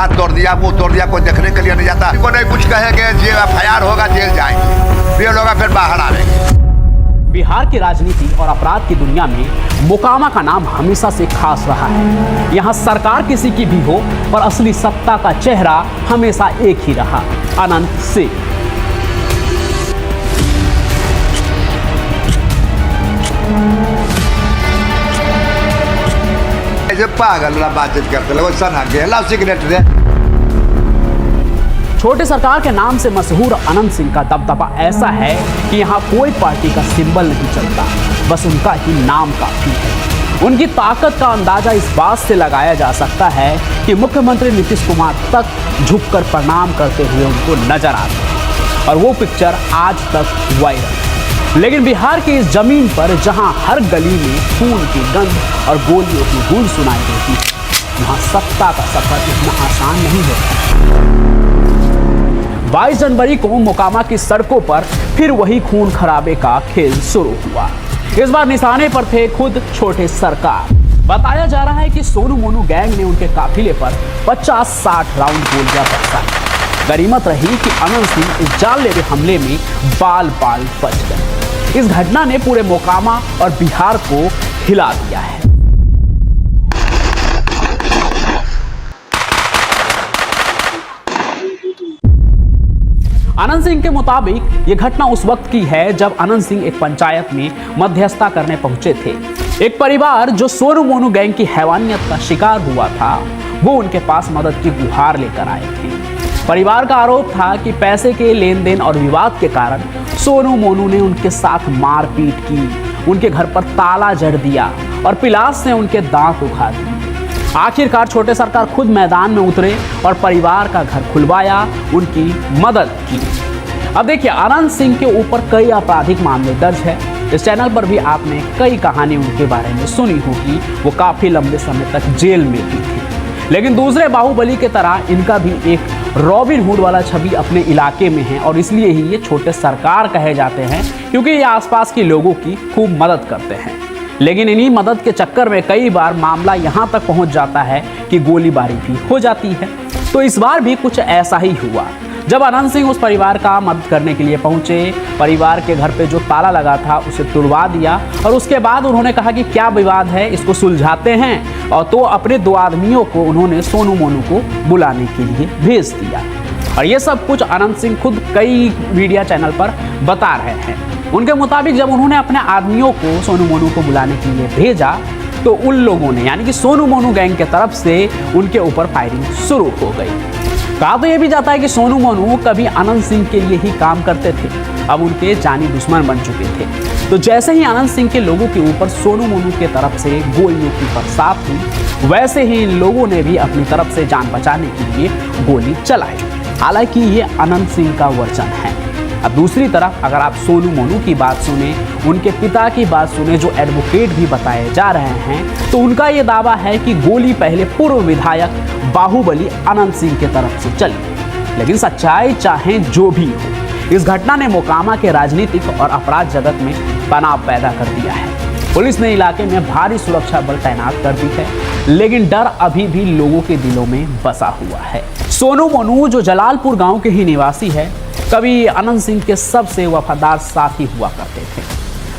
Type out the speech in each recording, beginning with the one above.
दांत तोड़ दिया, मुंह तोड़ दिया, कोई देखने के लिए नहीं जाता। को नहीं कुछ कहेंगे, जे FIR होगा जेल जाएंगे, फिर लोग फिर बाहर आएंगे। बिहार की राजनीति और अपराध की दुनिया में मोकामा का नाम हमेशा से खास रहा है। यहाँ सरकार किसी की भी हो, पर असली सत्ता का चेहरा हमेशा एक ही रहा, अनंत सिंह। ऐसे पागल बातचीत करते लोग, सन हक गए सिगरेट दे। छोटे सरकार के नाम से मशहूर अनंत सिंह का दबदबा ऐसा है कि यहाँ कोई पार्टी का सिंबल नहीं चलता, बस उनका ही नाम काफी है। उनकी ताकत का अंदाजा इस बात से लगाया जा सकता है कि मुख्यमंत्री नीतीश कुमार तक झुककर प्रणाम करते हुए उनको नजर आते हैं, और वो पिक्चर आज तक वायरल है। लेकिन बिहार की इस जमीन पर जहां हर गली में खून की गंध और गोलियों की गूंज सुनाई देती है, वहां सत्ता का सफर इतना आसान नहीं होता। 22 जनवरी को मोकामा की सड़कों पर फिर वही खून खराबे का खेल शुरू हुआ। इस बार निशाने पर थे खुद छोटे सरकार। बताया जा रहा है कि सोनू मोनू गैंग ने उनके काफिले पर 50-60 राउंड गोलियां बरसाई। गनीमत रही कि अनंत सिंह इस जानलेवा हमले में बाल बाल बच गए। इस घटना ने पूरे मोकामा और बिहार को हिला दिया है। अनंत सिंह के मुताबिक ये घटना उस वक्त की है जब अनंत सिंह एक पंचायत में मध्यस्थता करने पहुंचे थे। एक परिवार जो सोनू मोनू गैंग की हैवानियत का शिकार हुआ था, वो उनके पास मदद की गुहार लेकर आए थे। परिवार का आरोप था कि पैसे के लेन देन और विवाद के कारण सोनू मोनू ने उनके साथ मारपीट की, उनके घर पर ताला जड़ दिया और पिलास से उनके दांत उखाड़ दिए। आखिरकार छोटे सरकार खुद मैदान में उतरे और परिवार का घर खुलवाया, उनकी मदद की। अब देखिए, अनंत सिंह के ऊपर कई आपराधिक मामले दर्ज है। इस चैनल पर भी आपने कई कहानी उनके बारे में सुनी होगी। वो काफी लंबे समय तक जेल में भी थे, लेकिन दूसरे बाहुबली की तरह इनका भी एक रॉबिन हुड वाला छवि अपने इलाके में है, और इसलिए ही ये छोटे सरकार कहे जाते हैं, क्योंकि ये आसपास के लोगों की खूब मदद करते हैं। लेकिन इन्हीं मदद के चक्कर में कई बार मामला यहाँ तक पहुँच जाता है कि गोलीबारी भी हो जाती है। तो इस बार भी कुछ ऐसा ही हुआ। जब अनंत सिंह उस परिवार का मदद करने के लिए पहुंचे, परिवार के घर पे जो ताला लगा था उसे तुड़वा दिया, और उसके बाद उन्होंने कहा कि क्या विवाद है, इसको सुलझाते हैं। और तो अपने 2 आदमियों को उन्होंने सोनू मोनू को बुलाने के लिए भेज दिया। और ये सब कुछ अनंत सिंह खुद कई मीडिया चैनल पर बता रहे हैं। उनके मुताबिक जब उन्होंने अपने आदमियों को सोनू मोनू को बुलाने के लिए भेजा, तो उन लोगों ने यानी कि सोनू मोनू गैंग के तरफ से उनके ऊपर फायरिंग शुरू हो गई। कहा तो यह भी जाता है कि सोनू मोनू कभी अनंत सिंह के लिए ही काम करते थे, अब उनके जानी दुश्मन बन चुके थे। तो जैसे ही अनंत सिंह के लोगों के ऊपर सोनू मोनू के तरफ से गोलियों की बरसात हुई, वैसे ही इन लोगों ने भी अपनी तरफ से जान बचाने के लिए गोली चलाई। हालांकि ये अनंत सिंह का वर्जन है। अब दूसरी तरफ अगर आप सोनू मोनू की बात सुने, उनके पिता की बात सुने जो एडवोकेट भी बताए जा रहे हैं, तो उनका ये दावा है कि गोली पहले पूर्व विधायक बाहुबली अनंत सिंह के तरफ से चली। लेकिन सच्चाई चाहे जो भी हो, इस घटना ने मोकामा के राजनीतिक और अपराध जगत में तनाव पैदा कर दिया है। पुलिस ने इलाके में भारी सुरक्षा बल तैनात कर दी है, लेकिन डर अभी भी लोगों के दिलों में बसा हुआ है। सोनू मोनू जो जलालपुर गांव के ही निवासी है, कभी अनंत सिंह के सबसे वफादार साथी हुआ करते थे।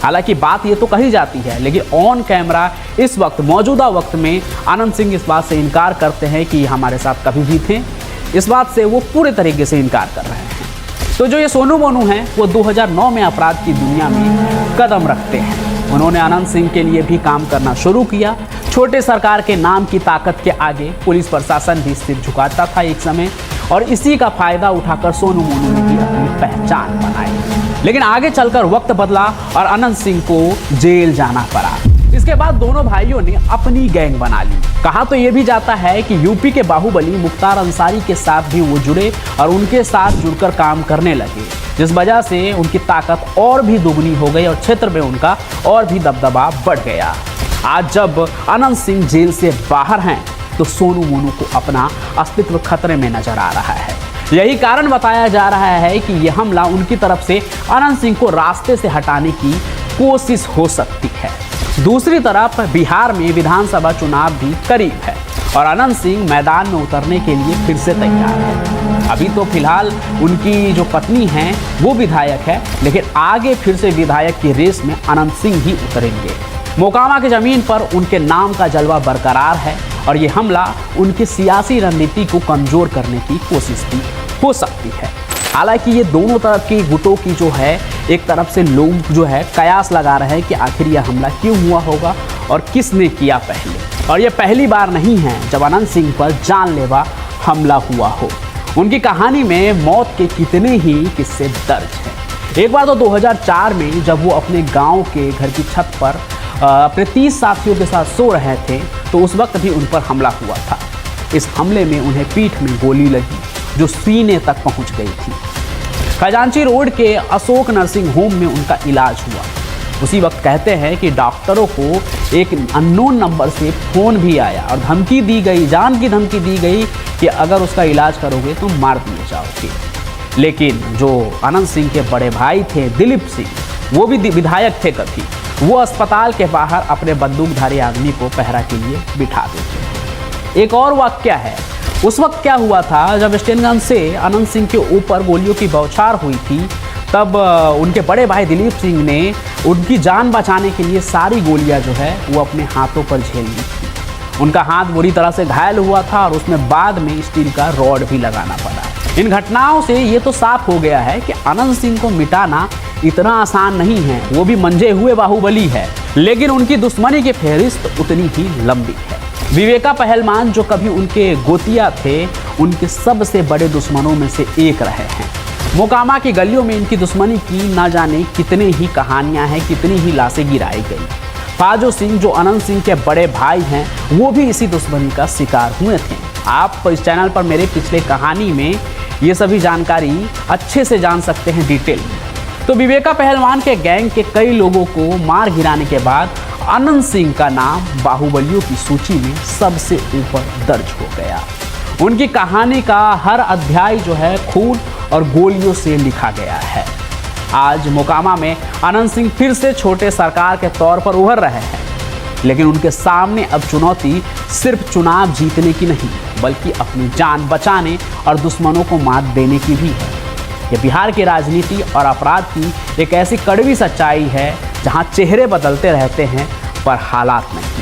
हालांकि बात ये तो कही जाती है, लेकिन ऑन कैमरा इस वक्त मौजूदा वक्त में अनंत सिंह इस बात से इनकार करते हैं कि हमारे साथ कभी भी थे। इस बात से वो पूरे तरीके से इनकार कर रहे हैं। तो जो ये सोनू मोनू हैं, वो 2009 में अपराध की दुनिया में कदम रखते हैं। उन्होंने अनंत सिंह के लिए भी काम करना शुरू किया। छोटे सरकार के नाम की ताकत के आगे पुलिस प्रशासन भी सिर झुकाता था एक समय, और इसी का फायदा उठाकर सोनू मोनू ने भी अपनी पहचान बनाई। लेकिन आगे चलकर वक्त बदला और अनंत सिंह को जेल जाना पड़ा। इसके बाद दोनों भाइयों ने अपनी गैंग बना ली। कहा तो ये भी जाता है कि यूपी के बाहुबली मुख्तार अंसारी के साथ भी वो जुड़े और उनके साथ जुड़कर काम करने लगे, जिस वजह से उनकी ताकत और भी दुगनी हो गई और क्षेत्र में उनका और भी दबदबा बढ़ गया। आज जब अनंत सिंह जेल से बाहर हैं, तो सोनू मोनू को अपना अस्तित्व खतरे में नजर आ रहा है। यही कारण बताया जा रहा है कि यह हमला उनकी तरफ से अनंत सिंह को रास्ते से हटाने की कोशिश हो सकती है। दूसरी तरफ बिहार में विधानसभा चुनाव भी करीब है और अनंत सिंह मैदान में उतरने के लिए फिर से तैयार है। अभी तो फिलहाल उनकी जो पत्नी हैं वो विधायक है, लेकिन आगे फिर से विधायक की रेस में अनंत सिंह ही उतरेंगे। मोकामा की जमीन पर उनके नाम का जलवा बरकरार है और ये हमला उनकी सियासी रणनीति को कमजोर करने की कोशिश भी हो सकती है। हालांकि ये दोनों तरफ की गुटों की जो है, एक तरफ से लोग जो है कयास लगा रहे हैं कि आखिर यह हमला क्यों हुआ होगा और किसने किया पहले। और ये पहली बार नहीं है जब अनंत सिंह पर जानलेवा हमला हुआ हो। उनकी कहानी में मौत के कितने ही किस्से दर्ज हैं। एक बार तो 2004 में जब वो अपने गांव के घर की छत पर अपने 30 साथियों के साथ सो रहे थे तो उस वक्त भी उन पर हमला हुआ था। इस हमले में उन्हें पीठ में गोली लगी जो सीने तक पहुंच गई थी। खजांची रोड के अशोक नर्सिंग होम में उनका इलाज हुआ। उसी वक्त कहते हैं कि डॉक्टरों को एक अननोन नंबर से फ़ोन भी आया और धमकी दी गई, जान की धमकी दी गई कि अगर उसका इलाज करोगे तो मार दिए जाओगे। लेकिन जो अनंत सिंह के बड़े भाई थे दिलीप सिंह, वो भी विधायक थे कभी, वो अस्पताल के बाहर अपने बंदूकधारी आदमी को पहरा के लिए बिठा देते। एक और वाकया है, उस वक्त क्या हुआ था जब स्टेनगंज से अनंत सिंह के ऊपर गोलियों की बौछार हुई थी, तब उनके बड़े भाई दिलीप सिंह ने उनकी जान बचाने के लिए सारी गोलियां जो है वो अपने हाथों पर झेल ली थी। उनका हाथ बुरी तरह से घायल हुआ था और उसमें बाद में स्टील का रॉड भी लगाना पड़ा। इन घटनाओं से ये तो साफ हो गया है कि अनंत सिंह को मिटाना इतना आसान नहीं है। वो भी मंजे हुए बाहुबली है, लेकिन उनकी दुश्मनी की फहरिस्त उतनी ही लंबी है। विवेका पहलवान जो कभी उनके गोतिया थे, उनके सबसे बड़े दुश्मनों में से एक रहे हैं। मोकामा की गलियों में इनकी दुश्मनी की ना जाने कितने ही कहानियां हैं, कितनी ही लाशें गिराई गई। फाजो सिंह जो अनंत सिंह के बड़े भाई हैं, वो भी इसी दुश्मनी का शिकार हुए थे। आप इस चैनल पर मेरे पिछले कहानी में ये सभी जानकारी अच्छे से जान सकते हैं डिटेल में। तो विवेका पहलवान के गैंग के कई लोगों को मार गिराने के बाद अनंत सिंह का नाम बाहुबलियों की सूची में सबसे ऊपर दर्ज हो गया। उनकी कहानी का हर अध्याय जो है खून और गोलियों से लिखा गया है। आज मोकामा में अनंत सिंह फिर से छोटे सरकार के तौर पर उभर रहे हैं, लेकिन उनके सामने अब चुनौती सिर्फ चुनाव जीतने की नहीं, बल्कि अपनी जान बचाने और दुश्मनों को मात देने की भी है। ये बिहार की राजनीति और अपराध की एक ऐसी कड़वी सच्चाई है जहां चेहरे बदलते रहते हैं पर हालात नहीं।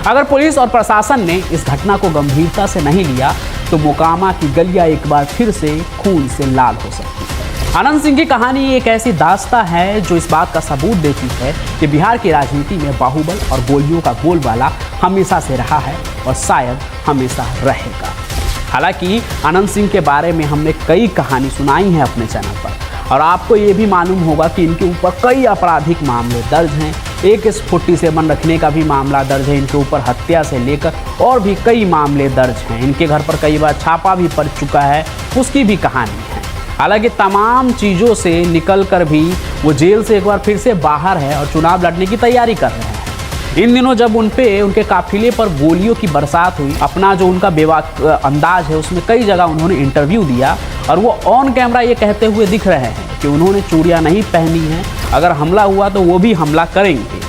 अगर पुलिस और प्रशासन ने इस घटना को गंभीरता से नहीं लिया तो मोकामा की गलियां एक बार फिर से खून से लाल हो सकती है। अनंत सिंह की कहानी एक ऐसी दास्तां है जो इस बात का सबूत देती है कि बिहार की राजनीति में बाहुबल और गोलियों का बोलबाला हमेशा से रहा है और शायद हमेशा रहेगा। हालांकि अनंत सिंह के बारे में हमने कई कहानी सुनाई है अपने चैनल पर और आपको ये भी मालूम होगा कि इनके ऊपर कई आपराधिक मामले दर्ज हैं। AK-47 रखने का भी मामला दर्ज है इनके ऊपर, हत्या से लेकर और भी कई मामले दर्ज हैं। इनके घर पर कई बार छापा भी पड़ चुका है, उसकी भी कहानी है। हालांकि तमाम चीज़ों से निकल कर भी वो जेल से एक बार फिर से बाहर है और चुनाव लड़ने की तैयारी कर रहे हैं। इन दिनों जब उनके काफिले पर गोलियों की बरसात हुई, अपना जो उनका बेबाक अंदाज है उसमें कई जगह उन्होंने इंटरव्यू दिया और वो ऑन कैमरा ये कहते हुए दिख रहे हैं कि उन्होंने चूड़ियाँ नहीं पहनी हैं, अगर हमला हुआ तो वो भी हमला करेंगे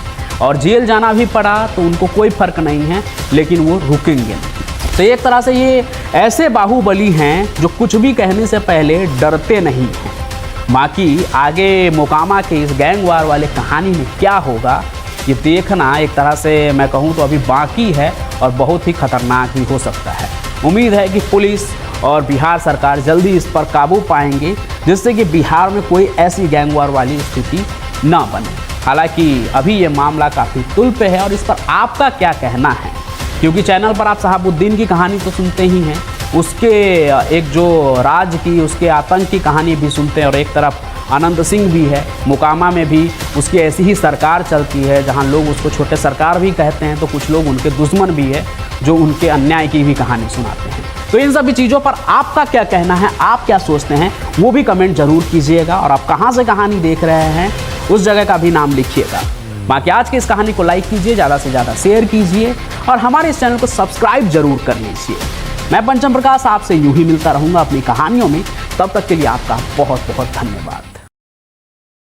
और जेल जाना भी पड़ा तो उनको कोई फ़र्क नहीं है, लेकिन वो रुकेंगे नहीं। तो एक तरह से ये ऐसे बाहुबली हैं जो कुछ भी कहने से पहले डरते नहीं हैं। बाकी आगे मोकामा के इस गैंगवार वाले कहानी में क्या होगा ये देखना एक तरह से मैं कहूँ तो अभी बाकी है और बहुत ही खतरनाक भी हो सकता है। उम्मीद है कि पुलिस और बिहार सरकार जल्दी इस पर काबू पाएंगे जिससे कि बिहार में कोई ऐसी गैंगवार वाली स्थिति ना बने। हालांकि अभी ये मामला काफ़ी तुल पे है और इस पर आपका क्या कहना है, क्योंकि चैनल पर आप शहाबुद्दीन की कहानी तो सुनते ही हैं, उसके एक जो राज की उसके आतंक की कहानी भी सुनते हैं और एक तरफ अनंत सिंह भी है। मोकामा में भी उसकी ऐसी ही सरकार चलती है जहां लोग उसको छोटे सरकार भी कहते हैं, तो कुछ लोग उनके दुश्मन भी है जो उनके अन्याय की भी कहानी सुनाते हैं। तो इन सभी चीज़ों पर आपका क्या कहना है, आप क्या सोचते हैं, वो भी कमेंट जरूर कीजिएगा और आप कहाँ से कहानी देख रहे हैं उस जगह का भी नाम लिखिएगा। बाकी आज की इस कहानी को लाइक कीजिए, ज़्यादा से ज़्यादा शेयर कीजिए और हमारे इस चैनल को सब्सक्राइब जरूर कर लीजिए। मैं पंचम प्रकाश आपसे यूं ही मिलता रहूँगा अपनी कहानियों में, तब तक के लिए आपका बहुत बहुत धन्यवाद।